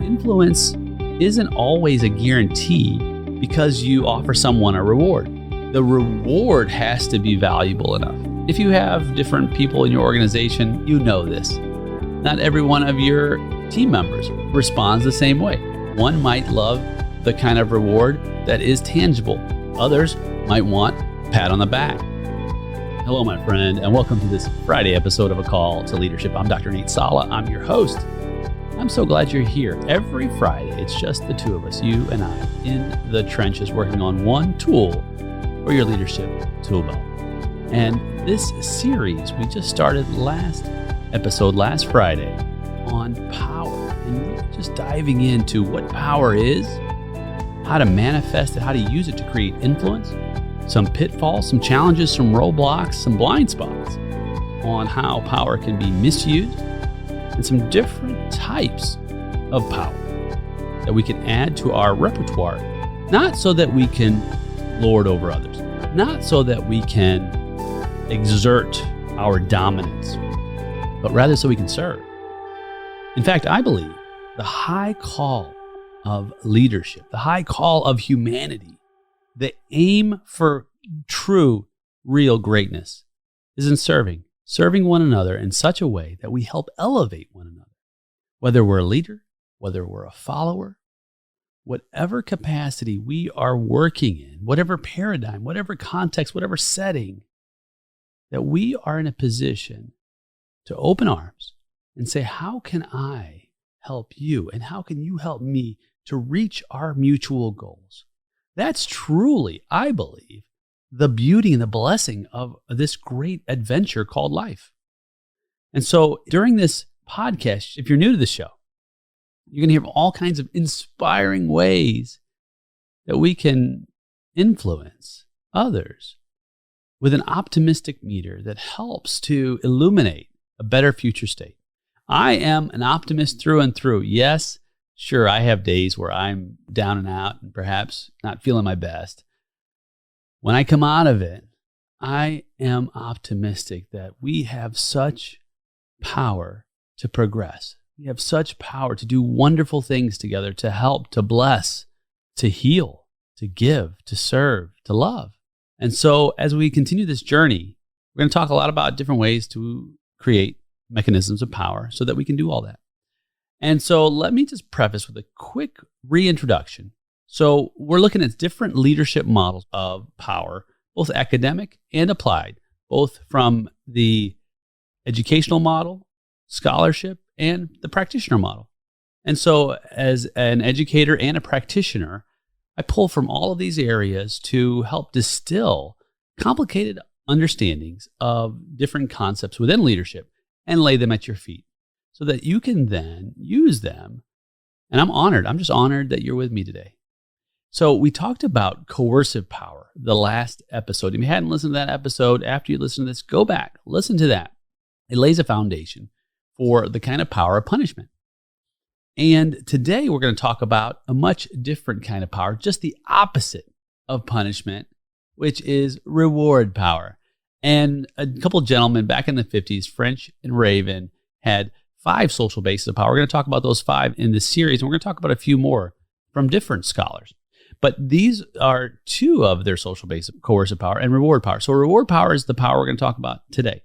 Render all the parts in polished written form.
influence isn't always a guarantee because you offer someone a reward. The reward has to be valuable enough. If you have different people in your organization, you know this. Not every one of your team members responds the same way. One might love the kind of reward that is tangible. Others might want a pat on the back. Hello, my friend, and welcome to this Friday episode of A Call to Leadership. I'm Dr. Nate Sala. I'm your host. I'm so glad you're here. Every Friday, it's just the two of us, you and I, in the trenches working on one tool for your leadership tool belt. And this series, we just started last Friday on power, and really just diving into what power is, how to manifest it, how to use it to create influence, some pitfalls, some challenges, some roadblocks, some blind spots on how power can be misused, and some different types of power that we can add to our repertoire, not so that we can lord over others, not so that we can exert our dominance, but rather so we can serve. In fact, I believe the high call of leadership, the high call of humanity, the aim for true, real greatness is in serving one another in such a way that we help elevate one another. Whether we're a leader, whether we're a follower, whatever capacity we are working in, whatever paradigm, whatever context, whatever setting, that we are in a position to open arms and say, how can I help you? And how can you help me to reach our mutual goals? That's truly, I believe, the beauty and the blessing of this great adventure called life. And so during this podcast, if you're new to the show, you're going to hear all kinds of inspiring ways that we can influence others with an optimistic meter that helps to illuminate a better future state. I am an optimist through and through. Yes, sure, I have days where I'm down and out and perhaps not feeling my best. When I come out of it, I am optimistic that we have such power to progress. We have such power to do wonderful things together, to help, to bless, to heal, to give, to serve, to love. And so as we continue this journey, we're going to talk a lot about different ways to create mechanisms of power so that we can do all that. And so let me just preface with a quick reintroduction. So we're looking at different leadership models of power, both academic and applied, both from the educational model, scholarship, and the practitioner model. And so as an educator and a practitioner, I pull from all of these areas to help distill complicated understandings of different concepts within leadership and lay them at your feet so that you can then use them. And I'm just honored that you're with me today. So we talked about coercive power the last episode. If you hadn't listened to that episode, after you listen to this, go back, listen to that. It lays a foundation for the kind of power of punishment. And today we're going to talk about a much different kind of power, just the opposite of punishment, which is reward power. And a couple of gentlemen back in the 50s, French and Raven, had 5 social bases of power. We're going to talk about those 5 in this series, and we're going to talk about a few more from different scholars. But these are 2 of their social bases, coercive power and reward power. So reward power is the power we're going to talk about today.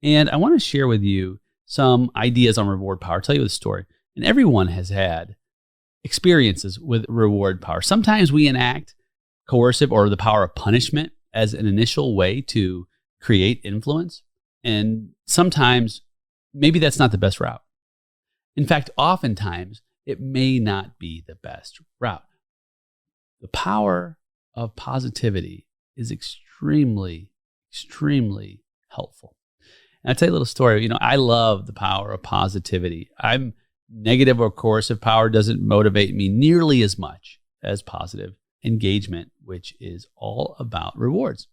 And I want to share with you some ideas on reward power, tell you the story. And everyone has had experiences with reward power. Sometimes we enact coercive or the power of punishment as an initial way to create influence. And sometimes maybe that's not the best route. In fact, oftentimes it may not be the best route. The power of positivity is extremely, extremely helpful. And I'll tell you a little story. I love the power of positivity. Negative or coercive power doesn't motivate me nearly as much as positive engagement, which is all about rewards.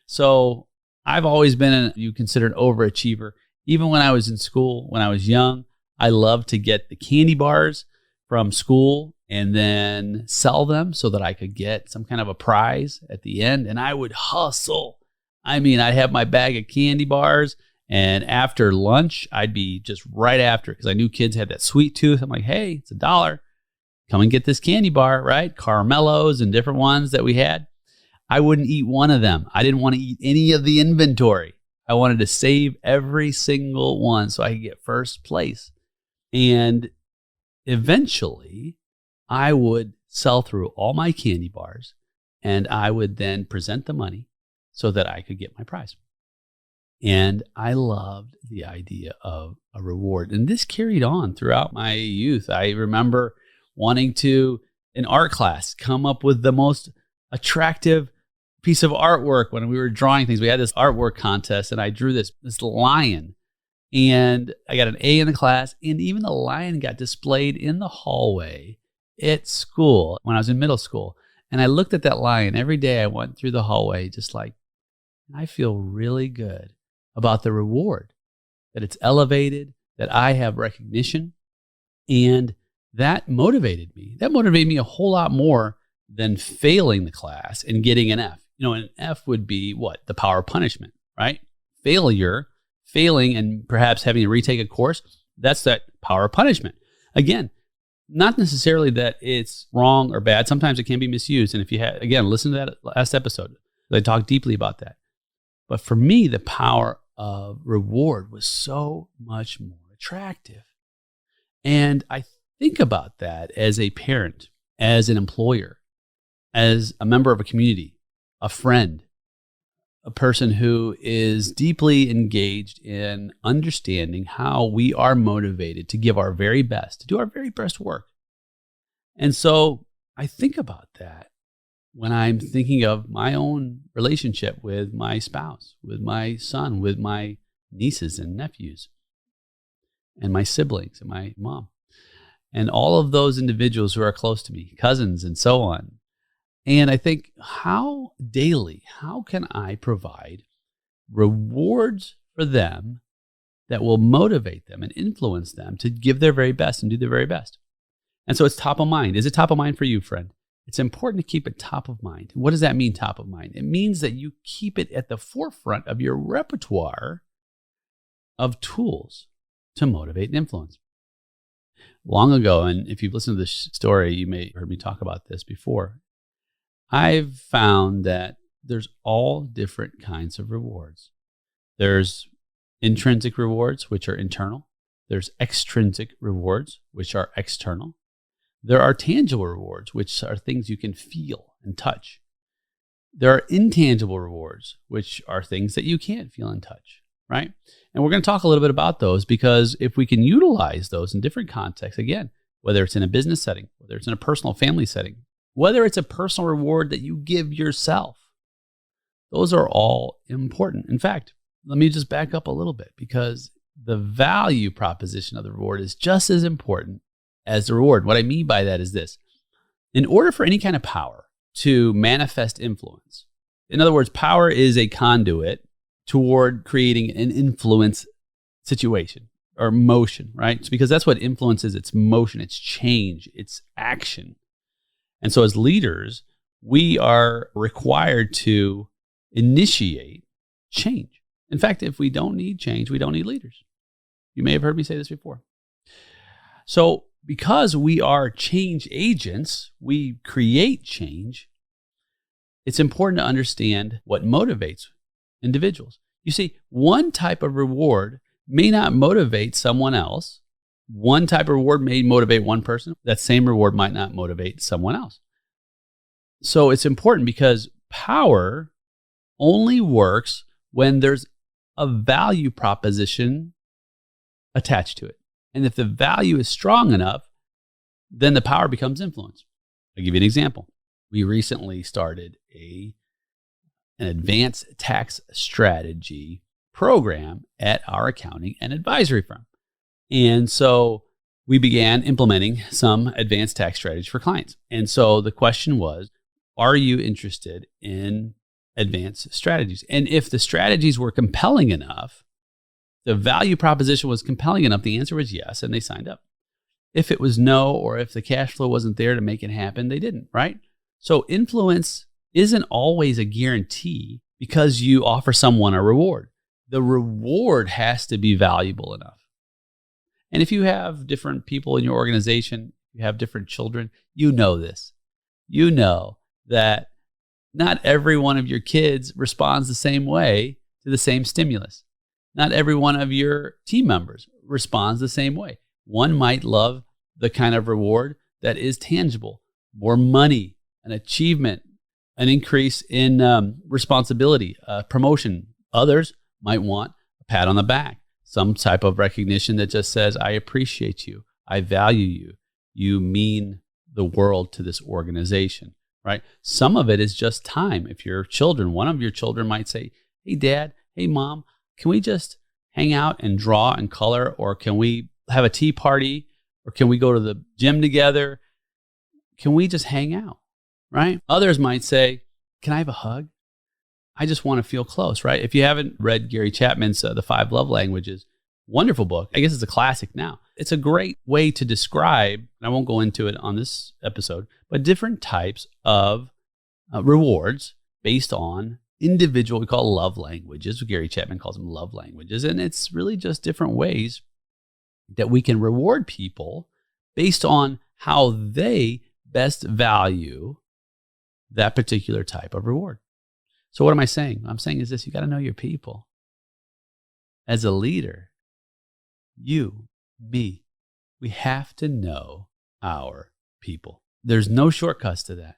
So I've always been you consider an overachiever. Even when I was in school, when I was young, I loved to get the candy bars from school and then sell them so that I could get some kind of a prize at the end. And I would hustle. I'd have my bag of candy bars, and after lunch, I'd be just right after, because I knew kids had that sweet tooth. I'm like, hey, it's $1. come and get this candy bar, right? Caramellos and different ones that we had. I wouldn't eat one of them. I didn't want to eat any of the inventory. I wanted to save every single one so I could get first place. And eventually, I would sell through all my candy bars, and I would then present the money so that I could get my prize. And I loved the idea of a reward. And this carried on throughout my youth. I remember wanting to, in art class, come up with the most attractive piece of artwork when we were drawing things. We had this artwork contest, and I drew this lion, and I got an A in the class, and even the lion got displayed in the hallway at school when I was in middle school. And I looked at that lion every day. I went through the hallway just like, I feel really good about the reward, that it's elevated, that I have recognition, and that motivated me. That motivated me a whole lot more than failing the class and getting an F. An F would be what? The power of punishment, right? Failing and perhaps having to retake a course, that's that power of punishment. Again, not necessarily that it's wrong or bad. Sometimes it can be misused. And if you had, again, listen to that last episode. I talked deeply about that. But for me, the power of reward was so much more attractive. And I think about that as a parent, as an employer, as a member of a community, a friend, a person who is deeply engaged in understanding how we are motivated to give our very best, to do our very best work. And so I think about that when I'm thinking of my own relationship with my spouse, with my son, with my nieces and nephews, and my siblings and my mom, and all of those individuals who are close to me, cousins and so on. And I think, how can I provide rewards for them that will motivate them and influence them to give their very best and do their very best? And so it's top of mind. Is it top of mind for you, friend? It's important to keep it top of mind. What does that mean, top of mind? It means that you keep it at the forefront of your repertoire of tools to motivate and influence. Long ago, and if you've listened to this story, you may have heard me talk about this before, I've found that there's all different kinds of rewards. There's intrinsic rewards, which are internal. There's extrinsic rewards, which are external. There are tangible rewards, which are things you can feel and touch. There are intangible rewards, which are things that you can't feel and touch, right? And we're going to talk a little bit about those, because if we can utilize those in different contexts, again, whether it's in a business setting, whether it's in a personal family setting, whether it's a personal reward that you give yourself, those are all important. In fact, let me just back up a little bit, because the value proposition of the reward is just as important as the reward. What I mean by that is this. In order for any kind of power to manifest influence, in other words, power is a conduit toward creating an influence situation or motion, right? It's because that's what influence is. It's motion, it's change, it's action. And so as leaders, we are required to initiate change. In fact, if we don't need change, we don't need leaders. You may have heard me say this before. So because we are change agents, we create change, it's important to understand what motivates individuals. You see, one type of reward may not motivate someone else. One type of reward may motivate one person. That same reward might not motivate someone else. So it's important, because power only works when there's a value proposition attached to it. And if the value is strong enough, then the power becomes influence. I'll give you an example. We recently started an advanced tax strategy program at our accounting and advisory firm. And so we began implementing some advanced tax strategies for clients. And so the question was, are you interested in advanced strategies? And if the strategies were compelling enough, the value proposition was compelling enough, the answer was yes, and they signed up. If it was no, or if the cash flow wasn't there to make it happen, they didn't, right? So influence isn't always a guarantee because you offer someone a reward. The reward has to be valuable enough. And if you have different people in your organization, you have different children, you know this. You know that not every one of your kids responds the same way to the same stimulus. Not every one of your team members responds the same way. One might love the kind of reward that is tangible, more money, an achievement, an increase in responsibility, promotion. Others might want a pat on the back, some type of recognition that just says, I appreciate you, I value you, you mean the world to this organization, right? Some of it is just time. If your children, one of your children might say, hey, Dad, hey, Mom, can we just hang out and draw and color, or can we have a tea party, or can we go to the gym together? Can we just hang out, right? Others might say, can I have a hug? I just want to feel close, right? If you haven't read Gary Chapman's The 5 Love Languages, wonderful book. I guess it's a classic now. It's a great way to describe, and I won't go into it on this episode, but different types of rewards based on individual, we call love languages. Gary Chapman calls them love languages. And it's really just different ways that we can reward people based on how they best value that particular type of reward. So what am I saying? What I'm saying is this: you got to know your people. As a leader, you, me, we have to know our people. There's no shortcuts to that.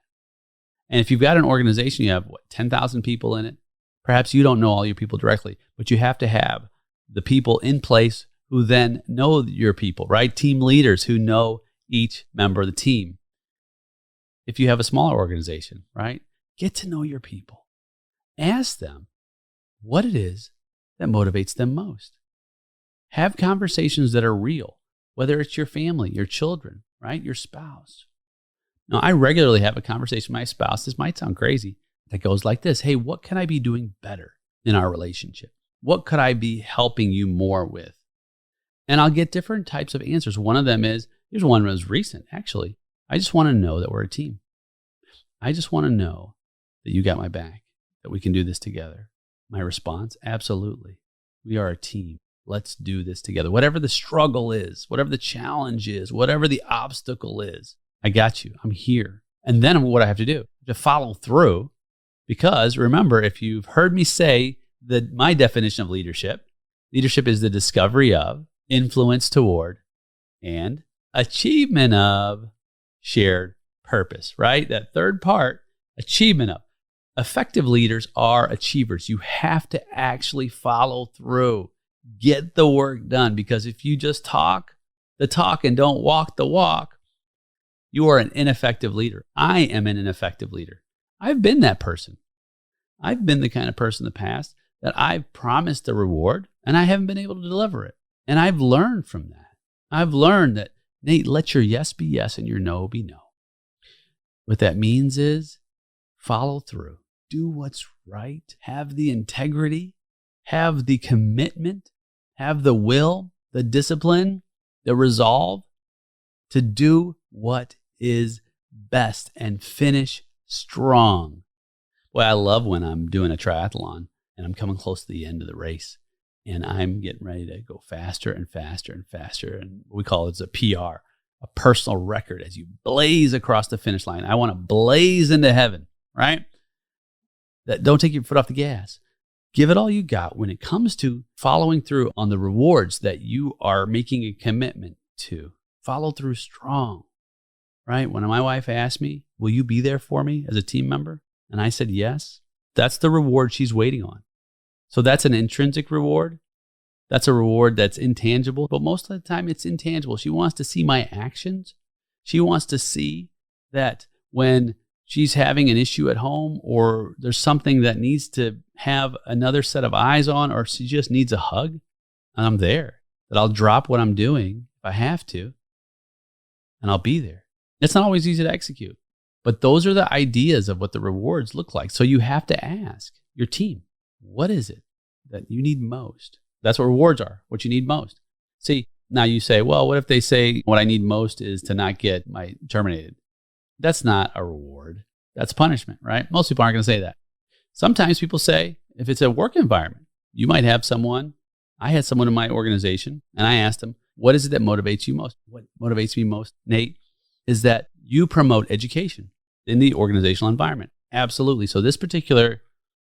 And if you've got an organization, you have 10,000 people in it. Perhaps you don't know all your people directly, but you have to have the people in place who then know your people, right? Team leaders who know each member of the team. If you have a smaller organization, right? Get to know your people. Ask them what it is that motivates them most. Have conversations that are real, whether it's your family, your children, right? Your spouse. Now, I regularly have a conversation with my spouse. This might sound crazy. That goes like this: hey, what can I be doing better in our relationship? What could I be helping you more with? And I'll get different types of answers. One of them is, here's one that was recent, actually. I just want to know that we're a team. I just want to know that you got my back, that we can do this together. My response, absolutely. We are a team. Let's do this together. Whatever the struggle is, whatever the challenge is, whatever the obstacle is, I got you. I'm here. And then what I have to do to follow through, because remember, if you've heard me say that my definition of leadership is the discovery of, influence toward, and achievement of shared purpose, right? That third part, achievement of. Effective leaders are achievers. You have to actually follow through. Get the work done, because if you just talk the talk and don't walk the walk, you are an ineffective leader. I am an ineffective leader. I've been that person. I've been the kind of person in the past that I've promised a reward and I haven't been able to deliver it. And I've learned from that. I've learned that, Nate, let your yes be yes and your no be no. What that means is follow through. Do what's right. Have the integrity. Have the commitment. Have the will, the discipline, the resolve to do what is best and finish strong. Boy, I love when I'm doing a triathlon and I'm coming close to the end of the race and I'm getting ready to go faster and faster and faster. And we call it a PR, a personal record, as you blaze across the finish line. I want to blaze into heaven, right? That don't take your foot off the gas. Give it all you got when it comes to following through on the rewards that you are making a commitment to. Follow through strong, right? When my wife asked me, will you be there for me as a team member? And I said, yes. That's the reward she's waiting on. So that's an intrinsic reward. That's a reward that's intangible, but most of the time it's intangible. She wants to see my actions. She wants to see that when she's having an issue at home, or there's something that needs to have another set of eyes on, or she just needs a hug, and I'm there, that I'll drop what I'm doing if I have to, and I'll be there. It's not always easy to execute, but those are the ideas of what the rewards look like. So you have to ask your team, what is it that you need most? That's what rewards are, what you need most. See, now you say, well, what if they say what I need most is to not get my terminated? That's not a reward. That's punishment, right? Most people aren't going to say that. Sometimes people say, if it's a work environment, you might have someone. I had someone in my organization and I asked them, what is it that motivates you most? What motivates me most, Nate, is that you promote education in the organizational environment. Absolutely. So this particular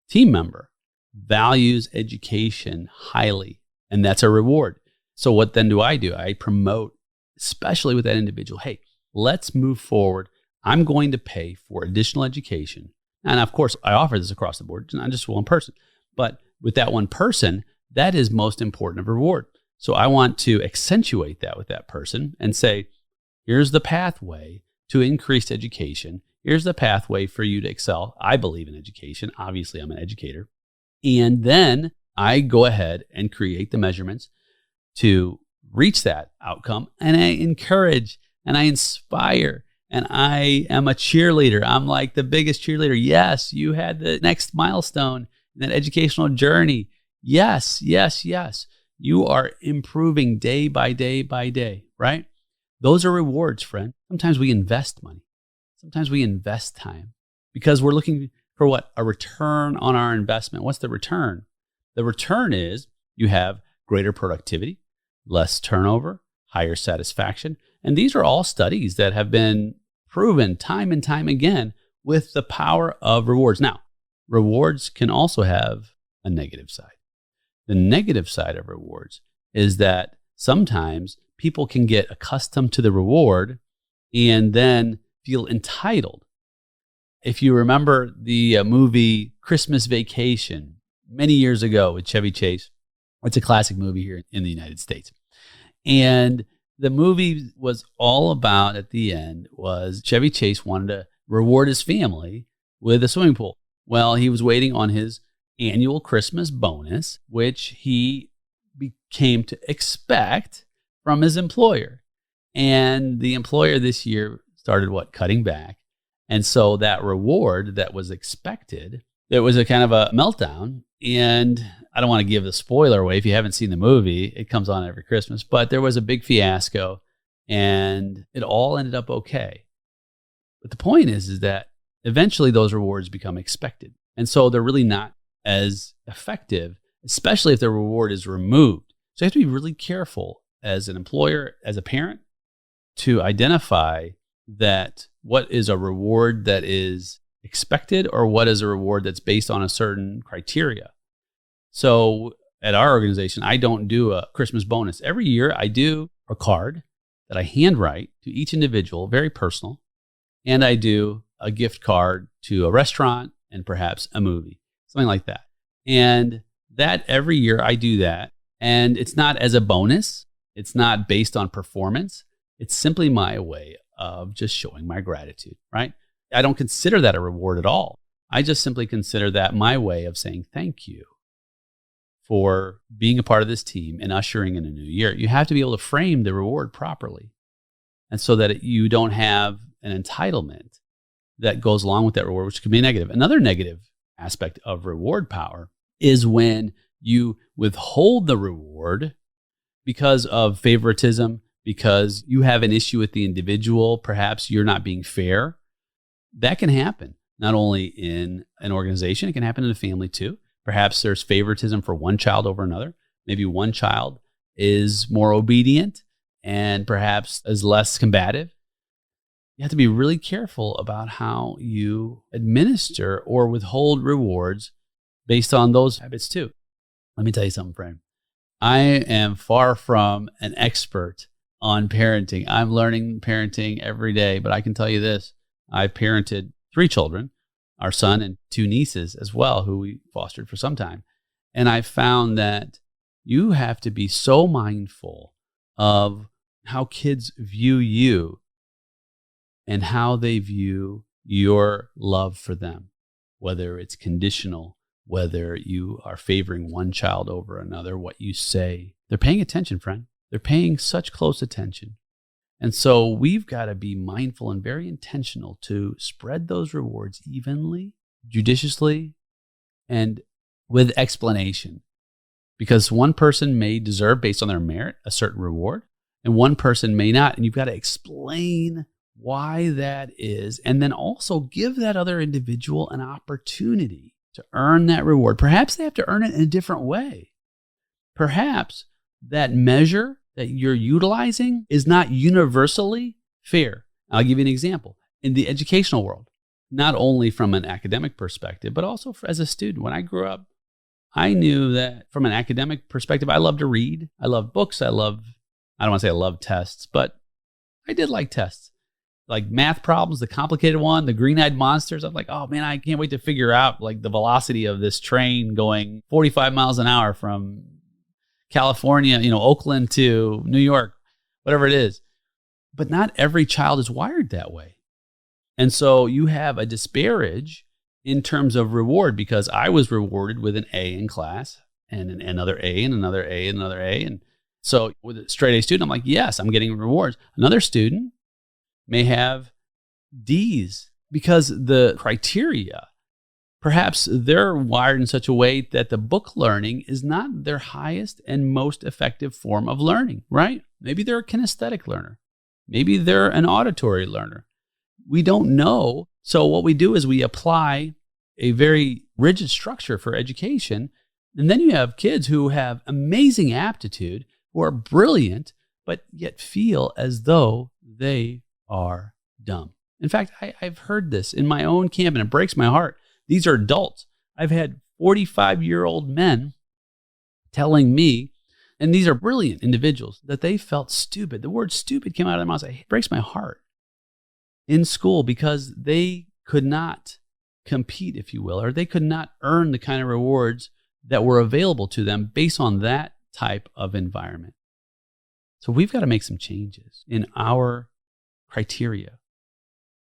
team member values education highly, and that's a reward. So what then do? I promote, especially with that individual, hey, let's move forward. I'm going to pay for additional education. And of course, I offer this across the board, it's not just one person. But with that one person, that is most important of reward. So I want to accentuate that with that person and say, here's the pathway to increased education. Here's the pathway for you to excel. I believe in education. Obviously, I'm an educator. And then I go ahead and create the measurements to reach that outcome. And I encourage and I inspire and I am a cheerleader. I'm like the biggest cheerleader. Yes, you had the next milestone in that educational journey. Yes, yes, yes. You are improving day by day by day, right? Those are rewards, friend. Sometimes we invest money. Sometimes we invest time because we're looking for what? A return on our investment. What's the return? The return is you have greater productivity, less turnover, higher satisfaction. And these are all studies that have been proven time and time again with the power of rewards. Now, rewards can also have a negative side. The negative side of rewards is that sometimes people can get accustomed to the reward and then feel entitled. If you remember the movie Christmas Vacation many years ago with Chevy Chase, it's a classic movie here in the United States. And the movie was all about, at the end, was Chevy Chase wanted to reward his family with a swimming pool. Well, he was waiting on his annual Christmas bonus, which he came to expect from his employer. And the employer this year started cutting back. And so that reward that was expected, it was a kind of a meltdown. And I don't want to give the spoiler away. If you haven't seen the movie, it comes on every Christmas, but there was a big fiasco and it all ended up okay. But the point is that eventually those rewards become expected. And so they're really not as effective, especially if the reward is removed. So you have to be really careful as an employer, as a parent, to identify that what is a reward that is expected or what is a reward that's based on a certain criteria. So at our organization, I don't do a Christmas bonus. Every year I do a card that I handwrite to each individual, very personal, and I do a gift card to a restaurant and perhaps a movie, something like that. And that every year I do that, and it's not as a bonus. It's not based on performance. It's simply my way of just showing my gratitude, right? I don't consider that a reward at all. I just simply consider that my way of saying thank you for being a part of this team and ushering in a new year. You have to be able to frame the reward properly, and so that you don't have an entitlement that goes along with that reward, which can be negative. Another negative aspect of reward power is when you withhold the reward because of favoritism, because you have an issue with the individual, perhaps you're not being fair. That can happen not only in an organization, it can happen in a family too. Perhaps there's favoritism for one child over another. Maybe one child is more obedient and perhaps is less combative. You have to be really careful about how you administer or withhold rewards based on those habits too. Let me tell you something, friend. I am far from an expert on parenting. I'm learning parenting every day, but I can tell you this. I parented 3 children, our son and 2 nieces as well, who we fostered for some time. And I found that you have to be so mindful of how kids view you and how they view your love for them, whether it's conditional, whether you are favoring one child over another, what you say. They're paying attention, friend. They're paying such close attention. And so we've got to be mindful and very intentional to spread those rewards evenly, judiciously, and with explanation. Because one person may deserve, based on their merit, a certain reward, and one person may not. And you've got to explain why that is, and then also give that other individual an opportunity to earn that reward. Perhaps they have to earn it in a different way. Perhaps that measure that you're utilizing is not universally fair. I'll give you an example. In the educational world, not only from an academic perspective, but also as a student. When I grew up, I knew that from an academic perspective, I loved to read. I loved books. I don't want to say I loved tests, but I did like tests. Like math problems, the complicated one, the green-eyed monsters. I'm like, oh man, I can't wait to figure out like the velocity of this train going 45 miles an hour from California, Oakland to New York, whatever it is. But not every child is wired that way. And so you have a disparage in terms of reward, because I was rewarded with an A in class and another A and another A and another A. And so with a straight A student, I'm like, yes, I'm getting rewards. Another student may have D's because the criteria, perhaps they're wired in such a way that the book learning is not their highest and most effective form of learning, right? Maybe they're a kinesthetic learner. Maybe they're an auditory learner. We don't know. So what we do is we apply a very rigid structure for education. And then you have kids who have amazing aptitude, who are brilliant, but yet feel as though they are dumb. In fact, I've heard this in my own camp, and it breaks my heart. These are adults. I've had 45-year-old men telling me, and these are brilliant individuals, that they felt stupid. The word stupid came out of their mouths. It breaks my heart. In school, because they could not compete, if you will, or they could not earn the kind of rewards that were available to them based on that type of environment. So we've got to make some changes in our criteria.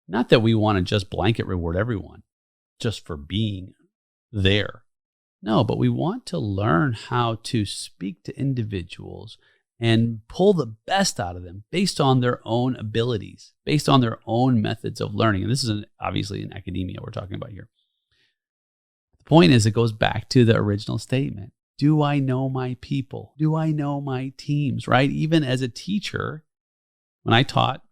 Not that we want to just blanket reward everyone just for being there. No, but we want to learn how to speak to individuals and pull the best out of them based on their own abilities, based on their own methods of learning. And this is obviously in academia we're talking about here. The point is, it goes back to the original statement. Do I know my people? Do I know my teams, right? Even as a teacher, when I taught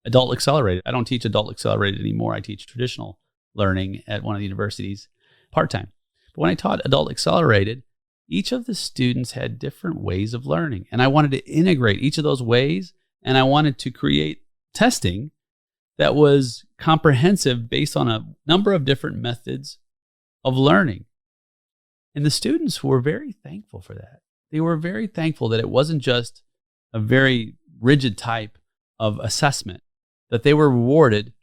Adult Accelerated, I don't teach Adult Accelerated anymore. I teach traditional learning at one of the universities part-time. But when I taught Adult Accelerated, each of the students had different ways of learning. And I wanted to integrate each of those ways, and I wanted to create testing that was comprehensive based on a number of different methods of learning. And the students were very thankful for that. They were very thankful that it wasn't just a very rigid type of assessment, that they were rewarded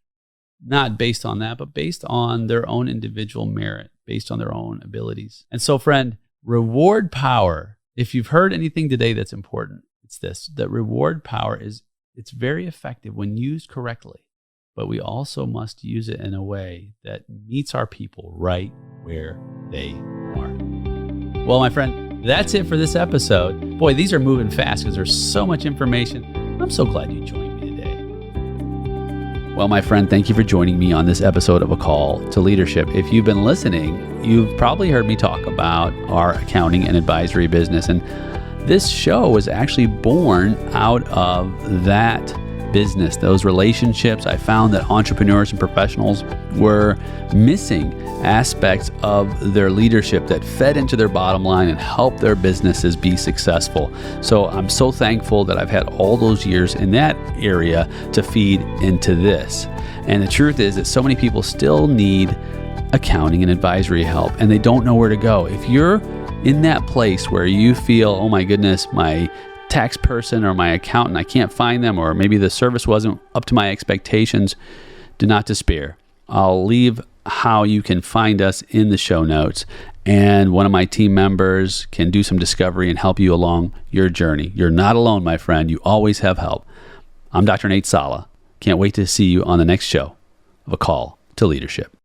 not based on that, but based on their own individual merit, based on their own abilities. And so, friend, reward power, if you've heard anything today that's important, it's this, that reward power it's very effective when used correctly, but we also must use it in a way that meets our people right where they are. Well, my friend, that's it for this episode. Boy, these are moving fast because there's so much information. I'm so glad you joined me today. Well, my friend, thank you for joining me on this episode of A Call to Leadership. If you've been listening, you've probably heard me talk about our accounting and advisory business. And this show was actually born out of that business, those relationships. I found that entrepreneurs and professionals were missing aspects of their leadership that fed into their bottom line and helped their businesses be successful. So I'm so thankful that I've had all those years in that area to feed into this. And the truth is that so many people still need accounting and advisory help, and they don't know where to go. If you're in that place where you feel, oh my goodness, my tax person or my accountant, I can't find them, or maybe the service wasn't up to my expectations, do not despair. I'll leave how you can find us in the show notes, and one of my team members can do some discovery and help you along your journey. You're not alone, my friend. You always have help. I'm Dr. Nate Sala. Can't wait to see you on the next show of A Call to Leadership.